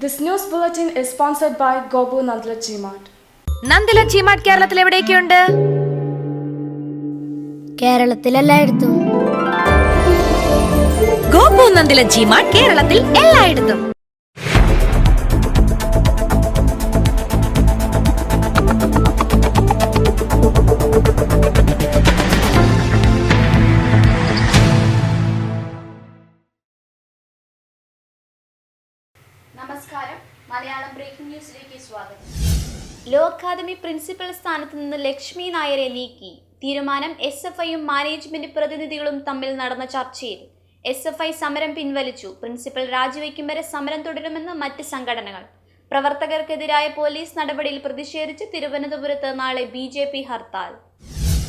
This news bulletin is sponsored by Gobu Nandla G-Mart. Nandila G-Mart കേരളത്തിൽ എവിടെയൊക്കെയുണ്ട്? കേരളത്തിൽ എല്ലായിടത്തും. ഗോപു നന്ദില ജിമാർട്ട് കേരളത്തിൽ എല്ലായിടത്തും. നമസ്കാരം, മലയാളം ബ്രേക്കിംഗ് ന്യൂസിലേക്ക് സ്വാഗതം. ലോ അക്കാദമി പ്രിൻസിപ്പൽ സ്ഥാനത്ത് നിന്ന് ലക്ഷ്മി നായരെ നീക്കി. തീരുമാനം SFIയും മാനേജ്മെന്റ് പ്രതിനിധികളും തമ്മിൽ നടന്ന ചർച്ചയിൽ SFI സമരം പിൻവലിച്ചു. പ്രിൻസിപ്പൽ രാജിവെക്കും വരെ സമരം തുടരുമെന്ന് മറ്റ് സംഘടനകൾ. പ്രവർത്തകർക്കെതിരായ പോലീസ് നടപടിയിൽ പ്രതിഷേധിച്ച് തിരുവനന്തപുരത്ത് നാളെ BJP ഹർത്താൽ.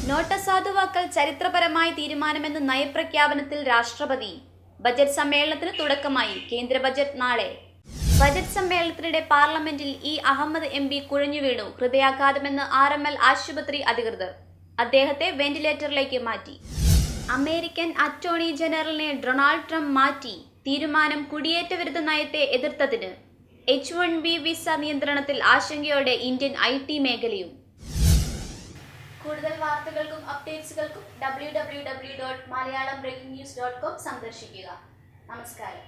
നോട്ട് അസാധുവാക്കൽ ചരിത്രപരമായ തീരുമാനമെന്ന് നയപ്രഖ്യാപനത്തിൽ രാഷ്ട്രപതി. ബജറ്റ് സമ്മേളനത്തിന് തുടക്കമായി. കേന്ദ്ര ബജറ്റ് നാളെ. ബജറ്റ് സമ്മേളനത്തിനിടെ പാർലമെന്റിൽ അഹമ്മദ് MP കുഴഞ്ഞു വീണു. ഹൃദയാഘാതമെന്ന് RML ആശുപത്രി അധികൃതർ. അദ്ദേഹത്തെ വെന്റിലേറ്ററിലേക്ക് മാറ്റി. അമേരിക്കൻ അറ്റോർണി ജനറലിനെ ഡൊണാൾഡ് ട്രംപ് മാറ്റി. തീരുമാനം കുടിയേറ്റ വിരുദ്ധ നയത്തെ എതിർത്തതിന്. H1B വിസ നിയന്ത്രണത്തിൽ ആശങ്കയോടെ ഇന്ത്യൻ IT മേഖലയും. കൂടുതൽ വാർത്തകൾക്കും അപ്ഡേറ്റ്സുകൾക്കും www.malayalambrakkingnews.com സന്ദർശിക്കുക. നമസ്കാരം.